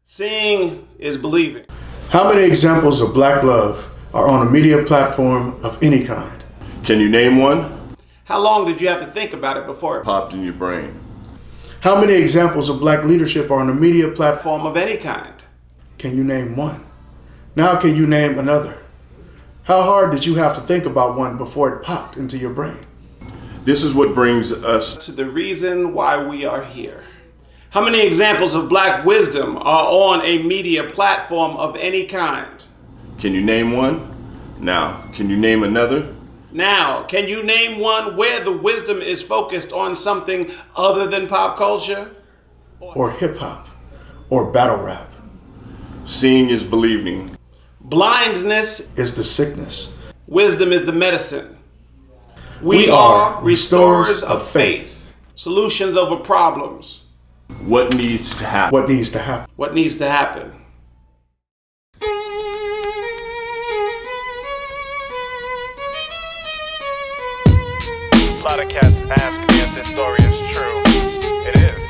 Seeing is believing. How many examples of black love are on a media platform of any kind? Can you name one? How long did you have to think about it before it Popped in your brain. How many examples of black leadership are on a media platform of any kind? Can you name one? Now can you name another? How hard did you have to think about one before it popped into your brain? This is what brings us to the reason why we are here. How many examples of black wisdom are on a media platform of any kind? Can you name one? Now, can you name another? Now, can you name one where the wisdom is focused on something other than pop culture? Or hip hop? Or battle rap? Seeing is believing. Blindness is the sickness. Wisdom is the medicine. We are restorers of faith. Solutions over problems. What needs to happen? What needs to happen? What needs to happen? A lot of cats ask me if this story is true. It is.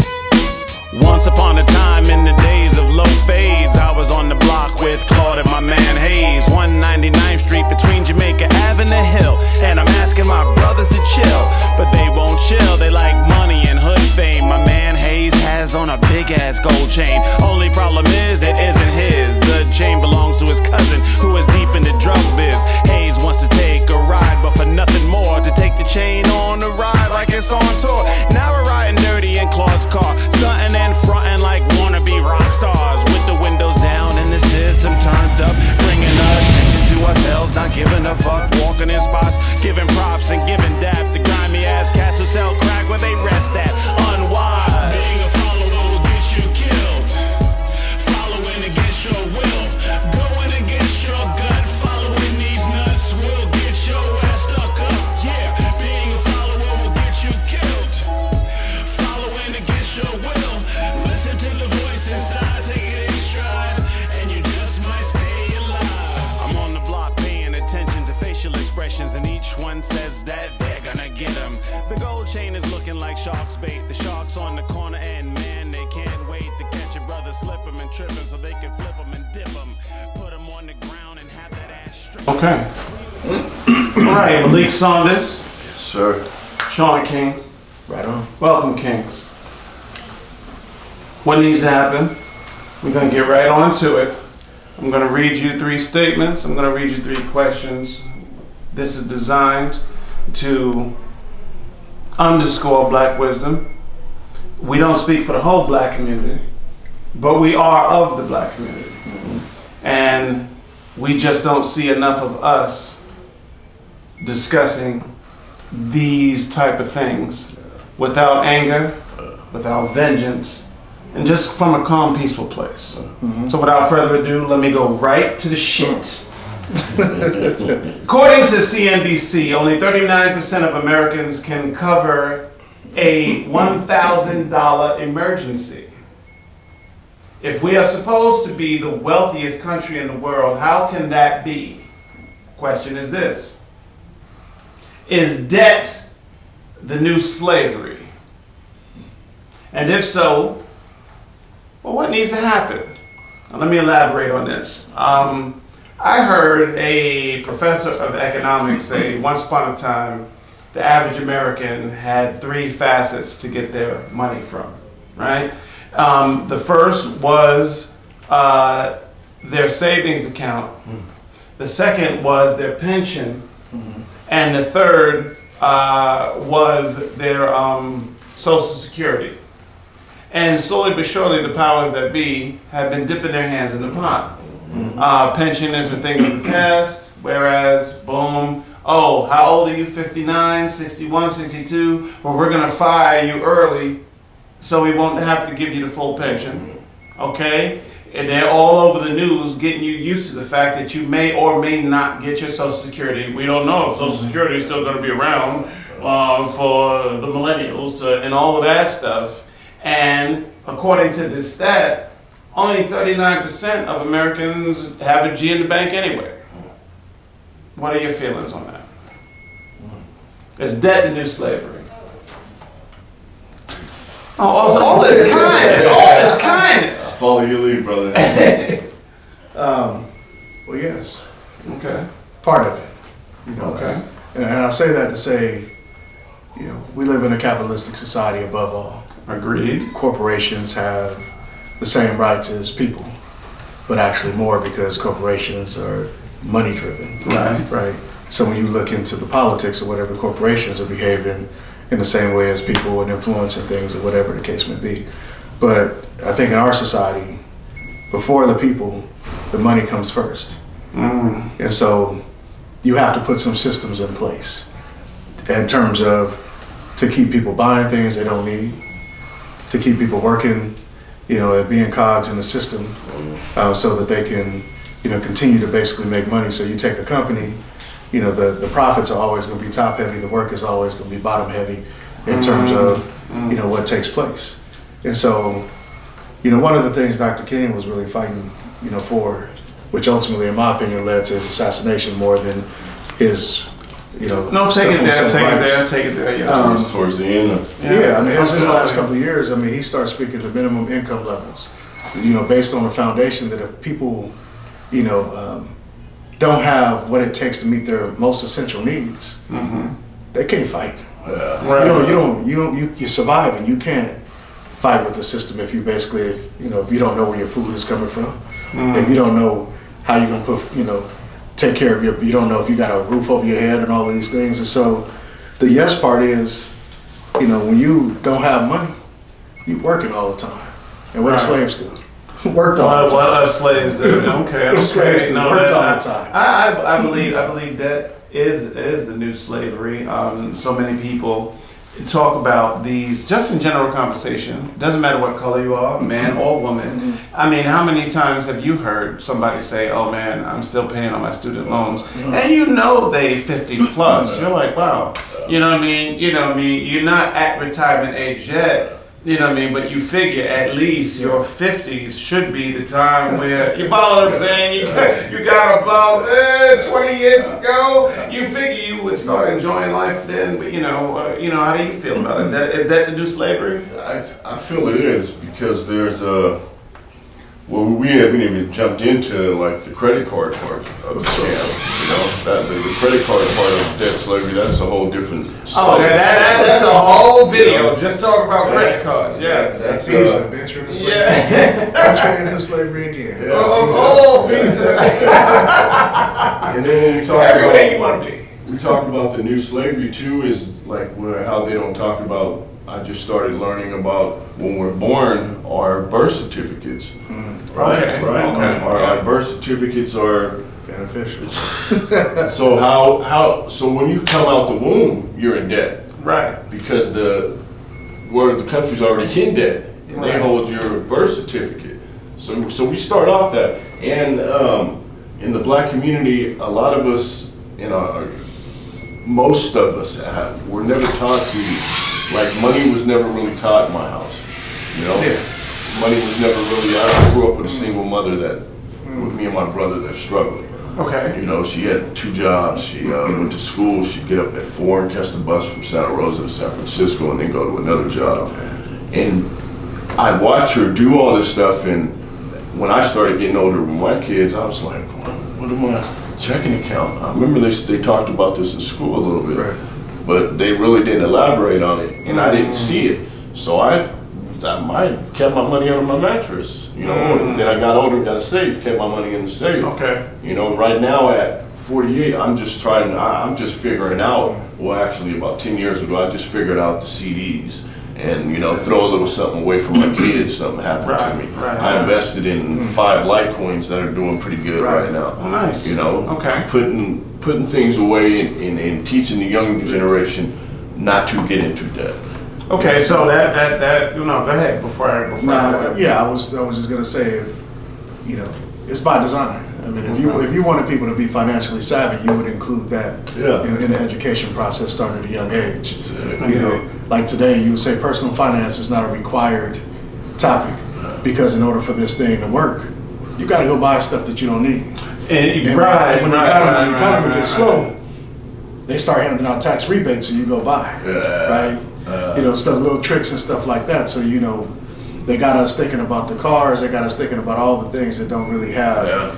Once upon a time in the days of low fades, I was on the block with Claude and my man Hayes. 199th Street between Jamaica Ave and the Hill. And I'm asking my brothers to chill, but they won't chill. They like money and hood fame. My man Hayes has on a big ass gold chain. Only problem is it isn't his. The chain belongs to his cousin who is deep in the drug biz. Hayes wants to take a ride, but for nothing more to take the chain on the ride like it's on tour. Now we're riding dirty in Claude's car, stunting and fronting like wannabe rock stars, with the windows down and the system turned up, bringing attention to ourselves, not giving a fuck, walking in spots, giving props and giving dap to grimy ass cats who sell crack where they rest at. Unwise. Being a follower will get you killed. Following against your will, going against your gut, following these nuts will get your ass stuck up. Yeah, being a follower will get you killed. Following against your will, listen to the voice inside, take it in stride, and you just might stay alive. I'm on the block paying attention to facial expressions, and each one says that they're gonna get them. The gold chain is looking like shark's bait. The shark's on the corner, and man, they can't wait to catch a brother slip them and trip them so they can flip them and dip them, put them on the ground and have that ass strip. Okay. All right, Malik Saunders. Yes, sir. Sean King. Right on. Welcome, Kings. What needs to happen? We're going to get right on to it. I'm going to read you 3 statements. I'm going to read you 3 questions. This is designed to underscore black wisdom. We don't speak for the whole black community, but we are of the black community. And we just don't see enough of us discussing these type of things without anger, without vengeance, and just from a calm, peaceful place. So without further ado, let me go right to the shit. According to CNBC, only 39% of Americans can cover a $1,000 emergency. If we are supposed to be the wealthiest country in the world, how can that be? Question is this: is debt the new slavery? And if so, well, what needs to happen? Now, let me elaborate on this. I heard a professor of economics say once upon a time the average American had 3 facets to get their money from, right? The first was their savings account. The second was their pension. And the third was their Social Security. And slowly but surely the powers that be have been dipping their hands in the pot. Pension is a thing of the past, whereas, boom, oh, how old are you? 59, 61, 62? Well, we're going to fire you early so we won't have to give you the full pension, okay? And they're all over the news getting you used to the fact that you may or may not get your Social Security. We don't know if Social Security is still going to be around for the millennials and all of that stuff. And according to this stat, only 39% of Americans have a G in the bank anyway. What are your feelings on that? Is debt the new slavery? Oh, also, all this kind. It's all this kind. science. Follow your lead, brother. Well, yes, Okay. part of it. You know, Okay. and I say that to say, you know, we live in a capitalistic society above all. Agreed. Corporations have the same rights as people, but actually more because corporations are money driven. Right. Right. So when you look into the politics of whatever, corporations are behaving in the same way as people and influencing things or whatever the case may be. But I think in our society, before the people, the money comes first. And so you have to put some systems in place in terms of to keep people buying things they don't need, to keep people working, you know, at being cogs in the system, so that they can, you know, continue to basically make money. So you take a company, you know, the profits are always going to be top heavy, the work is always going to be bottom heavy in terms of, you know, what takes place. And so, you know, one of the things Dr. King was really fighting, you know, for, which ultimately, in my opinion, led to his assassination more than his, you know. No, take it there, take it there, yes. Towards the end. Yeah, I mean, his last couple of years, I mean, he started speaking to minimum income levels, you know, based on the foundation that if people, you know, don't have what it takes to meet their most essential needs, they can't fight. Right. You survive, and you can't fight with the system if you basically, you know, if you don't know where your food is coming from, if you don't know how you're gonna put, you know, take care of you don't know if you got a roof over your head and all of these things. And so the yes part is, you know, when you don't have money, you working all the time. And what do slaves do? Worked all the time. What are slaves do? Okay. What slaves do? Worked all the time. I believe that is the new slavery. So many people talk about these just in general conversation. Doesn't matter what color you are, man or woman. I mean, how many times have you heard somebody say, "Oh man, I'm still paying on my student loans," and you know they 50 plus. You're like, wow. You know what I mean? You know what I mean? You're not at retirement age yet. You know what I mean? But you figure at least your 50s should be the time where, you follow what I'm saying? You got about 20 years ago. You figure you would start enjoying life then. But you know, how do you feel about it? Is that the new slavery? I feel it is, because there's a, well, we haven't even jumped into like the credit card part of the scam. You know, that the credit card part of debt slavery, that's a whole different story. Oh, that's a whole video. Just talk about credit cards. Yeah. That's Visa, venture into slavery. Yeah. Venture into slavery again. Yeah. Oh, Visa. And then when we talk Everywhere you want to be. we talk about the new slavery too, is like how they don't talk about, I just started learning about when we're born, our birth certificates. Right, Okay, right. okay. Our birth certificates are Beneficial. so so when you come out the womb, you're in debt. Right. Because the country's already in debt, and they hold your birth certificate. So we start off that, and in the black community, a lot of us, most of us were never taught to, like, money was never really taught in my house. You know, money was never really. I grew up with a single mother with me and my brother that struggled. Okay. You know, she had 2 jobs. She went to school. She'd get up at 4 and catch the bus from Santa Rosa to San Francisco and then go to another job. And I'd watch her do all this stuff, and when I started getting older with my kids, I was like, what am I checking account? I remember they talked about this in school a little bit, but they really didn't elaborate on it, and I didn't see it. So I kept my money under my mattress, you know. Then I got older, got a safe, kept my money in the safe. Okay. You know, right now at 48, I'm just figuring out, well, actually about 10 years ago, I just figured out the CDs. And, you know, throw a little something away for my kids, something happened to me. I invested in 5 Litecoins that are doing pretty good right now. Oh, nice. You know, putting things away and teaching the younger generation not to get into debt. Okay, so that go ahead before I yeah, I was just gonna say, if you know, it's by design. I mean, if you wanted people to be financially savvy, you would include that in the education process starting at a young age. You know, like today, you would say personal finance is not a required topic because in order for this thing to work, you got to go buy stuff that you don't need. And when the economy gets slow, they start handing out tax rebates, so you go buy, right? You know, little tricks and stuff like that. So you know, they got us thinking about the cars, they got us thinking about all the things that don't really have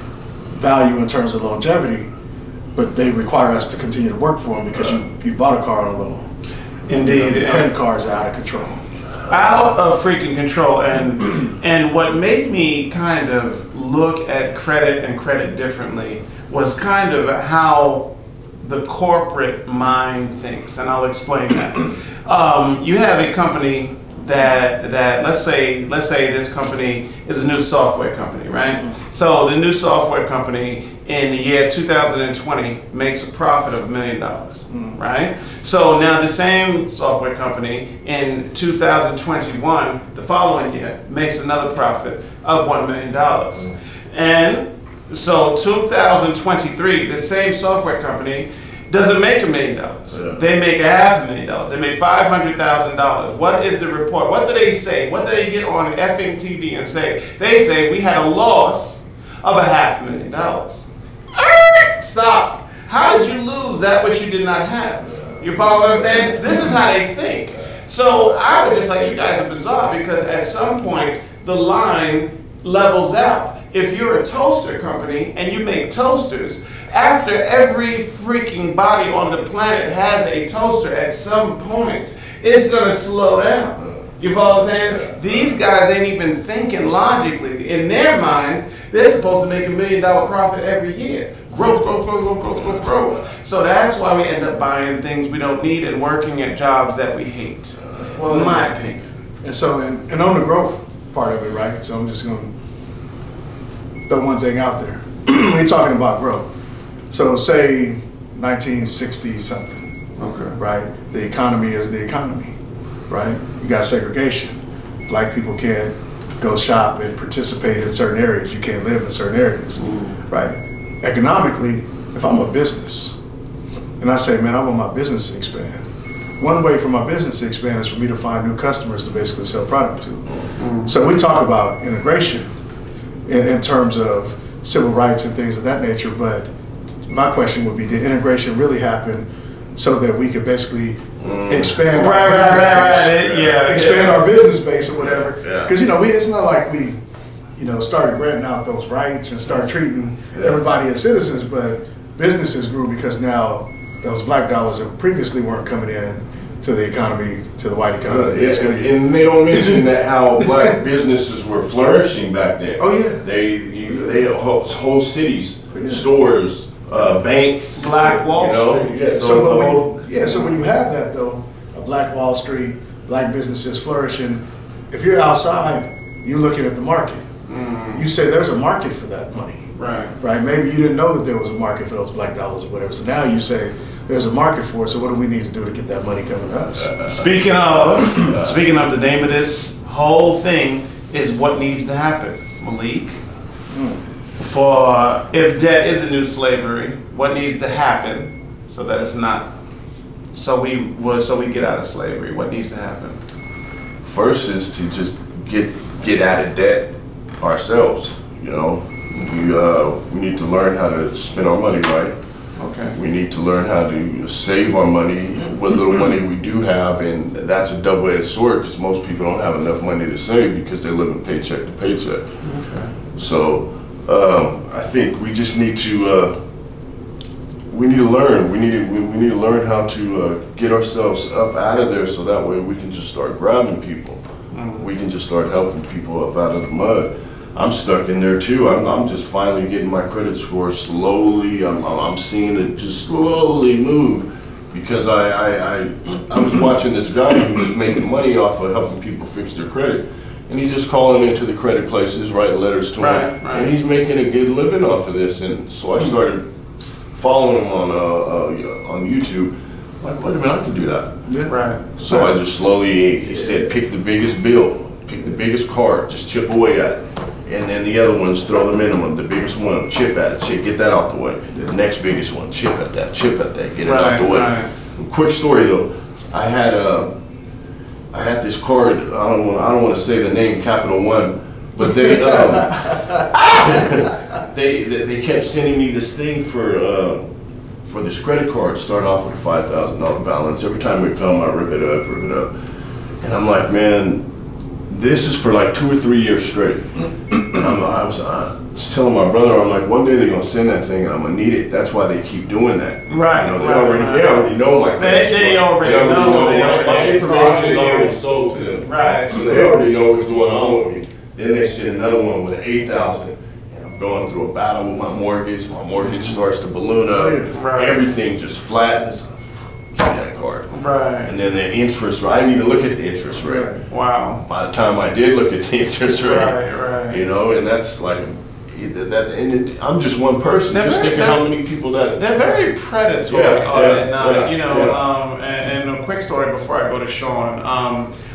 value in terms of longevity, but they require us to continue to work for them because you bought a car on a loan. Indeed. You know, credit cards are out of control. Out of freaking control. And what made me kind of look at credit and credit differently was kind of how the corporate mind thinks, and I'll explain that. You have a company that let's say this company is a new software company, right? So the new software company in the year 2020 makes a profit of $1 million, right? So now the same software company in 2021, the following year, makes another profit of $1 million. And so 2023, the same software company doesn't make $1 million. They make $500,000. They make $500,000. What is the report? What do they say? What do they get on effing TV and say? They say we had a loss of $500,000. Stop. How did you lose that which you did not have? You follow what I'm saying? This is how they think. So I would just like, you guys are bizarre, because at some point the line levels out. If you're a toaster company and you make toasters, after every freaking body on the planet has a toaster, at some point it's gonna slow down. You follow what I'm saying? These guys ain't even thinking logically. In their mind, they're supposed to make $1 million profit every year. Growth, growth, growth, growth, growth, growth, growth. So that's why we end up buying things we don't need and working at jobs that we hate. Well, in my opinion. And so, and on the growth part of it, right? So I'm just gonna throw one thing out there. We're talking about growth. So say 1960 something, right? The economy is the economy, right? You got segregation. Black people can't go shop and participate in certain areas. You can't live in certain areas, right? Economically, if I'm a business and I say, man, I want my business to expand, one way for my business to expand is for me to find new customers to basically sell product to. So we talk about integration in terms of civil rights and things of that nature, but my question would be, did integration really happen so that we could basically expand our business base or whatever? Because it's not like we started granting out those rights and started treating everybody as citizens, but businesses grew because now those black dollars that previously weren't coming in to the economy, to the white economy. And they don't mention that how black businesses were flourishing back then. Oh yeah. They had whole cities, stores, banks, Black Wall Street. So when you have that though, a Black Wall Street, black businesses flourishing, if you're outside, you're looking at the market. You say there's a market for that money. Right. Maybe you didn't know that there was a market for those black dollars or whatever. So now you say there's a market for it. So what do we need to do to get that money coming to us? Speaking of the name of this whole thing is what needs to happen, Malik. For if debt is the new slavery, what needs to happen so that it's not, so we get out of slavery? What needs to happen? First is to just get out of debt ourselves. We need to learn how to spend our money right. We need to learn how to save our money, what little money we do have, and that's a double-edged sword because most people don't have enough money to save because they're living paycheck to paycheck. So I think we just need to learn. We need to learn how to get ourselves up out of there, so that way we can just start grabbing people. We can just start helping people up out of the mud. I'm stuck in there too. I'm just finally getting my credit score slowly. I'm seeing it just slowly move because I was watching this guy who was making money off of helping people fix their credit, and he's just calling into the credit places, writing letters to them, and he's making a good living off of this. And so I started following him on YouTube. Like, wait a minute, I can do that. So I just slowly, he said, pick the biggest bill, pick the biggest card, just chip away at it. And then the other ones, throw the minimum. The biggest one, chip at it, get that out the way. The next biggest one, chip at that, get it out the way. Quick story though, I had this card. I don't want to say the name, Capital One, but they they kept sending me this thing for this credit card. Start off with a $5,000 balance. Every time we come, I rip it up, and I'm like, man, this is for like 2 or 3 years straight. And I was telling my brother, I'm like, one day they're gonna send that thing and I'm gonna need it. That's why they keep doing that. Right. You know, they already know my They already know. My information is already sold to them. Right. So they already know what's going on with me. Then they send another one with an 8,000. And I'm going through a battle with my mortgage. My mortgage starts to balloon up. Right. Everything just flattens. Get that card. Right. And then the interest rate, I didn't even look at the interest rate. Right. Wow. By the time I did look at the interest rate, right. you know, and that's like, I'm just one person. Just thinking how many people that... They're very predatory. And a quick story before I go to Sean.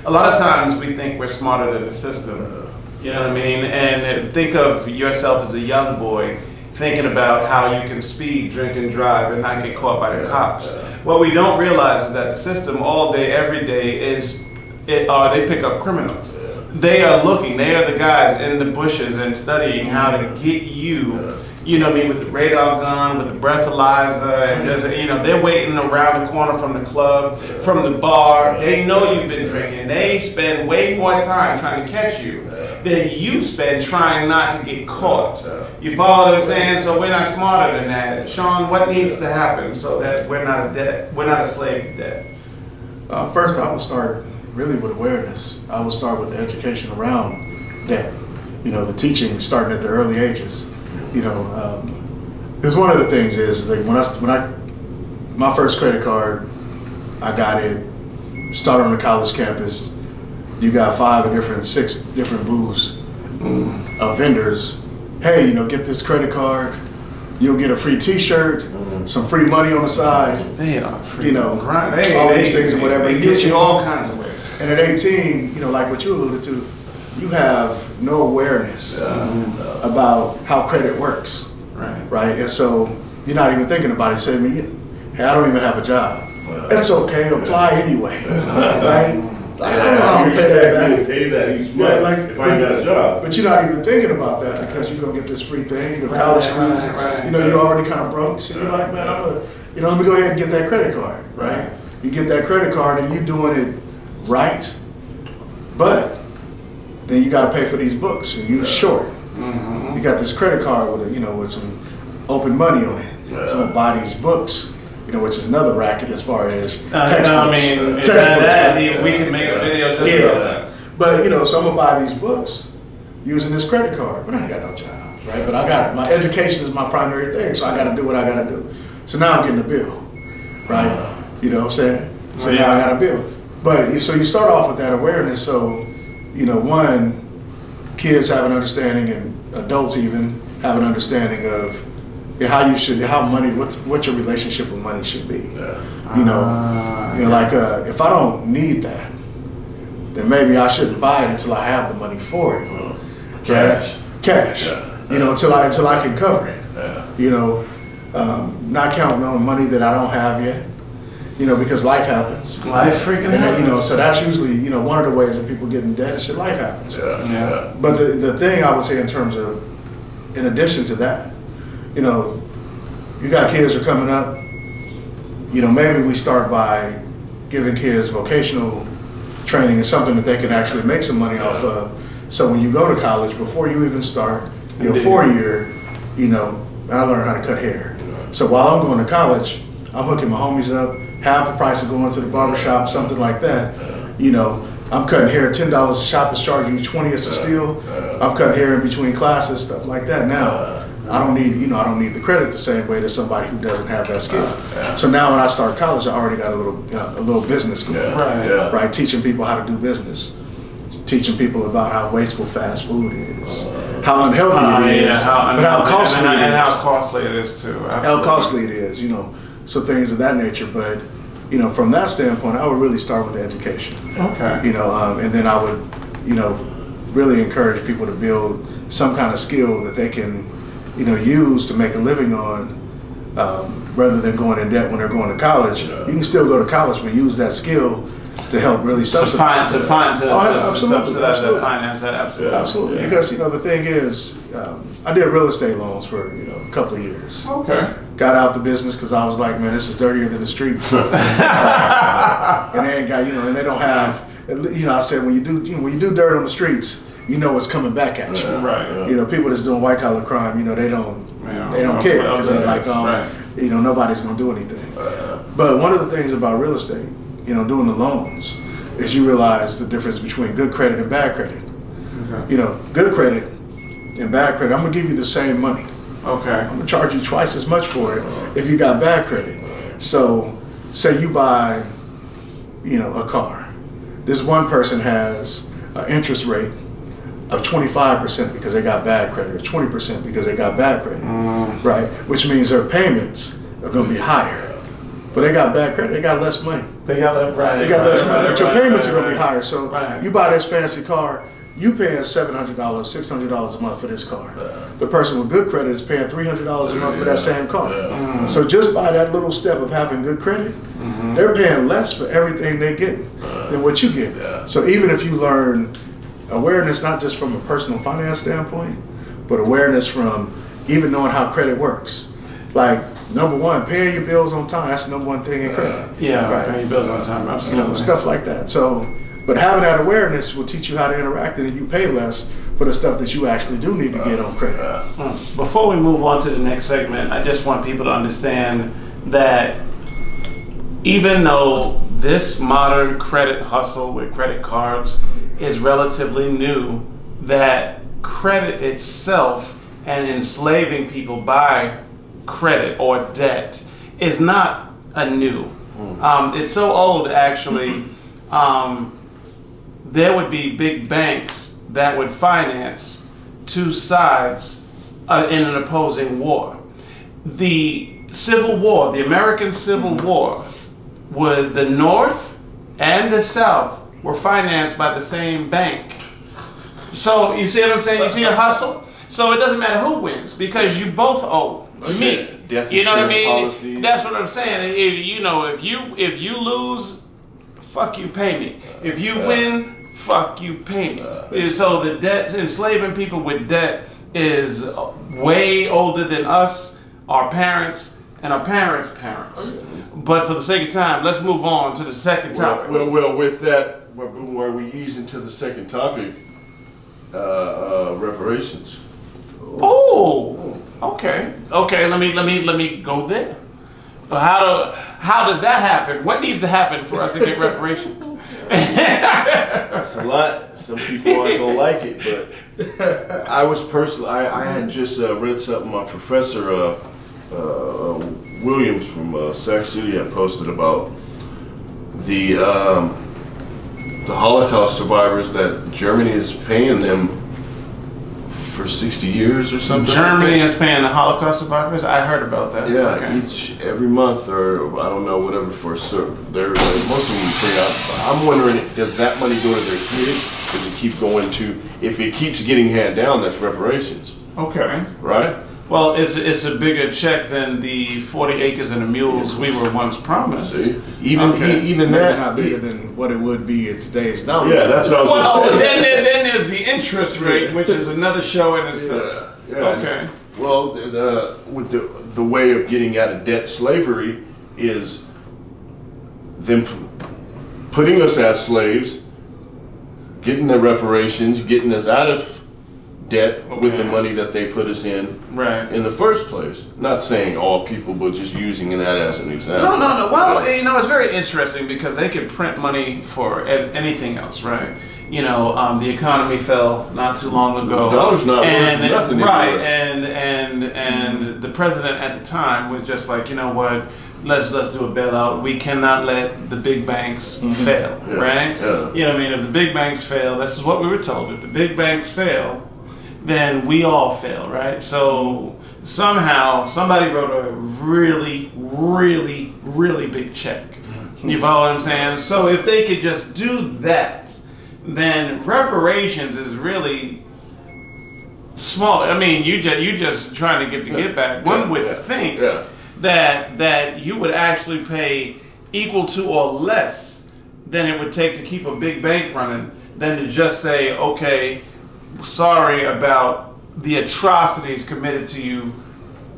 A lot of times we think we're smarter than the system. You know what I mean? And think of yourself as a young boy thinking about how you can speed, drink, and drive and not get caught by the cops. What we don't realize is that the system all day, every day they pick up criminals. They are looking, they are the guys in the bushes and studying how to get you, you know what I mean, with the radar gun, with the breathalyzer, and they're waiting around the corner from the club, from the bar. They know you've been drinking. They spend way more time trying to catch you than you spend trying not to get caught. You follow what I'm saying? So we're not smarter than that. Sean, what needs to happen so that we're not a slave to debt? First, I would start really with awareness. I would start with the education around debt. You know, the teaching starting at the early ages. You know, because one of the things is like my first credit card, I got it, started on the college campus. You got 6 different booths of vendors. Hey, you know, get this credit card. You'll get a free T-shirt, some free money on the side. They are free. You know, all these things and whatever. They get you all kinds of ways. And at 18, you know, like what you alluded to, you have no awareness about how credit works. Right. And so you're not even thinking about it. Say to me, hey, I don't even have a job. That's okay. Apply anyway. Right. I don't know how to pay that back. Pay that each month if I ain't got a job. But you're not even thinking about that because you're gonna get this free thing. You're a college student. You know, you're already kind of broke. So you're like, man, let me go ahead and get that credit card. Right. You get that credit card and you're doing it right, but then you got to pay for these books and you're short. You got this credit card with with some open money on it. So I'm gonna buy these books. You know, which is another racket as far as textbooks. I mean, we can make a video just about that. But so I'm gonna buy these books using this credit card, but I ain't got no job, right? But I got my education is my primary thing, so I got to do what I got to do. So now I'm getting a bill, right? You know what I'm saying? So now I got a bill. But so you start off with that awareness. So one, kids have an understanding, and adults even have an understanding of what your relationship with money should be. Like if I don't need that, then maybe I shouldn't buy it until I have the money for it. Cash. Until I can cover it. Not counting on money that I don't have yet. Because life happens. Life freaking happens. So that's usually one of the ways that people get in debt is life happens. But the thing I would say in terms of, in addition to that, you got kids who are coming up, maybe we start by giving kids vocational training and something that they can actually make some money off of. So when you go to college, before you even start your 4-year, I learned how to cut hair. So while I'm going to college, I'm hooking my homies up, half the price of going to the barbershop, something like that. I'm cutting hair, $10 a shop is charging you 20 as a steal. I'm cutting hair in between classes, stuff like that. Now, I don't need the credit the same way to somebody who doesn't have that skill. So now when I start college, I already got a little business going, right? Teaching people how to do business, teaching people about how wasteful fast food is, how unhealthy it is, but how costly it is. And how costly it is too. Absolutely. How costly it is, so things of that nature. But from that standpoint, I would really start with the education. Okay. And then I would, really encourage people to build some kind of skill that they can, use to make a living on, rather than going in debt when they're going to college. You can still go to college, but use that skill to help really subsidize to subsidize that finance that. Absolutely. Because the thing is, I did real estate loans for a couple of years. Okay. Got out the business because I was like, man, this is dirtier than the streets. And they ain't got and they don't have you know, I said when you do dirt on the streets, you know what's coming back at you. Right. You know, people that's doing white collar crime, you know, they don't care because they're like, you know, nobody's gonna do anything. But one of the things about real estate, you know, doing the loans, is you realize the difference between good credit and bad credit. Okay. You know, good credit and bad credit, I'm gonna give you the same money. Okay. I'm gonna charge you twice as much for it if you got bad credit. So, say you buy, you know, a car. This one person has an interest rate of 25% because they got bad credit, or 20% because they got bad credit, right? Which means their payments are gonna be higher. But they got bad credit, they got less money. They got less money, but your payments are gonna be higher. So you buy this fancy car, you paying $700, $600 a month for this car. The person with good credit is paying $300 a month for that same car. So just by that little step of having good credit, they're paying less for everything they get than what you get. So even if you learn awareness, not just from a personal finance standpoint, but awareness from even knowing how credit works. Like, number one, paying your bills on time, that's the number one thing in credit. Right. Paying your bills on time, absolutely. You know, stuff like that. So, but having that awareness will teach you how to interact, and you pay less for the stuff that you actually do need to get on credit. Before we move on to the next segment, I just want people to understand that even though this modern credit hustle with credit cards is relatively new, that credit itself and enslaving people by credit or debt is not a new. It's so old, actually. There would be big banks that would finance two sides in an opposing war. The Civil War, the American Civil War, with the North and the South were financed by the same bank. So you see what I'm saying? You see a hustle? So it doesn't matter who wins because you both owe me. You know what I mean? Policies. That's what I'm saying. You know, if you lose, fuck you, pay me. If you win, fuck you, pay me. So the debt, enslaving people with debt is way older than us, our parents, and our parents' parents. But for the sake of time, let's move on to the second topic. Well, with that, where we ease into the second topic, reparations. Oh, okay. Okay, let me go there. How does that happen? What needs to happen for us to get reparations? That's a lot. Some people aren't gonna like it, but I was personally, I had just read something my professor Williams from Sac City had posted about the Holocaust survivors that Germany is paying them for 60 years or something. Germany is paying the Holocaust survivors? I heard about that. Yeah, okay. every month, or I don't know, whatever, for a certain, most of them pay out. I'm wondering, does that money go to their kids? Does it keep going to, if it keeps getting handed down, that's reparations. Okay. Right? Well, it's a bigger check than the 40 acres and the mules we were once promised. See? Even that, not bigger than what it would be in today's dollar. Yeah, that's what I was going to say. Then there's the interest rate, which is another show in itself. Yeah. Okay. Well, with the way of getting out of debt slavery is them putting us as slaves, getting the reparations, getting us out of debt with the money that they put us in in the first place. Not saying all people, but just using that as an example. No. Well, you know, it's very interesting because they could print money for anything else, right? You know, the economy fell not too long ago. The dollar's not worth nothing right, anymore. and the president at the time was just like, you know what? Let's do a bailout. We cannot let the big banks fail, right? Yeah. You know what I mean? If the big banks fail, this is what we were told. If the big banks fail, then we all fail, right? So somehow somebody wrote a really, really, really big check. You follow what I'm saying? So if they could just do that, then reparations is really small. I mean, you just trying to get back. One would think that you would actually pay equal to or less than it would take to keep a big bank running than to just say, okay, sorry about the atrocities committed to you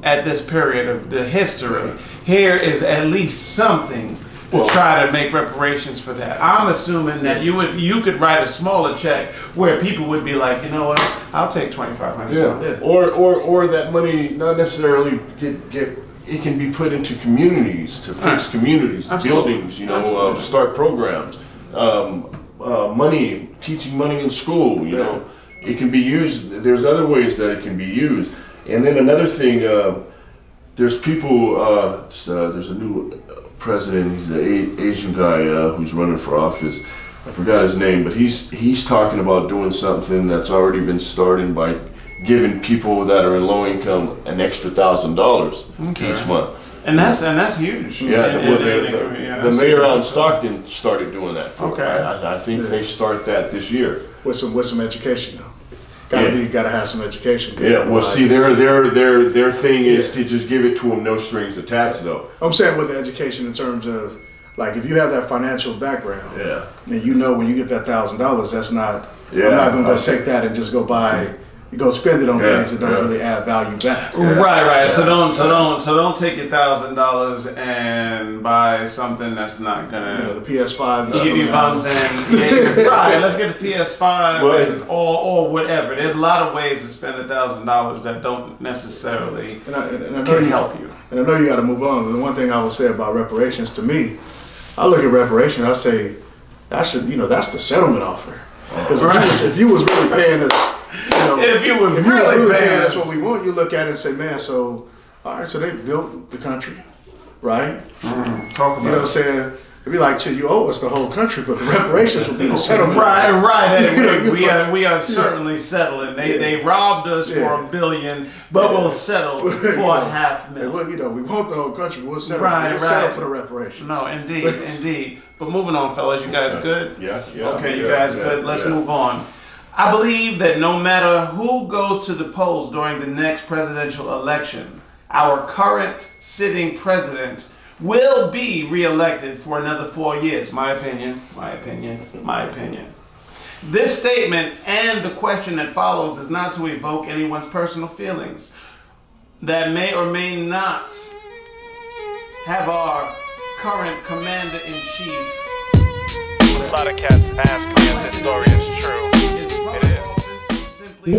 at this period of the history. Here is at least something to try to make reparations for that. I'm assuming that you could write a smaller check where people would be like, you know what, I'll take $2,500. Yeah. Or that money not necessarily it can be put into communities to fix communities, buildings, you know, start programs, money, teaching money in school, you know, it can be used. There's other ways that it can be used. And then another thing, there's people, there's a new president, he's an Asian guy who's running for office. I forgot his name, but he's talking about doing something that's already been started by giving people that are in low income an extra $1,000 each month. And that's huge. Yeah, the mayor out in Stockton started doing that. I think they start that this year. With some education though. Gotta have some education. Yeah, well, see, their thing is to just give it to them, no strings attached, though. I'm saying with the education in terms of, like, if you have that financial background, and you know when you get that $1,000, that's not. I'm not gonna go take that and just go buy. You go spend it on things that don't really add value back. Right. So don't take your $1,000 and buy something that's not gonna. The PS5. Give you bums and right. Let's get the PS5 or whatever. There's a lot of ways to spend $1,000 that don't necessarily can help you. And I know you got to move on. The one thing I will say about reparations, to me, I look at reparations. I say that's the settlement offer. Because if you was really paying us. If you was really paying us what we want, you look at it and say, man, so, all right, so they built the country, right? Talk about what I'm saying? It'd be like, you owe us the whole country, but the reparations would be the settlement. Right. We are certainly settling. They robbed us for $1 billion, but we'll settle for $500,000. Well, we want the whole country, we'll settle for the reparations. No, indeed. But moving on, fellas, you guys good? Yeah. Okay, you guys good? Let's move on. I believe that no matter who goes to the polls during the next presidential election, our current sitting president will be re-elected for another 4 years. My opinion. This statement and the question that follows is not to evoke anyone's personal feelings that may or may not have our current commander-in-chief. A lot of cats ask me if this story is true. It is. Simply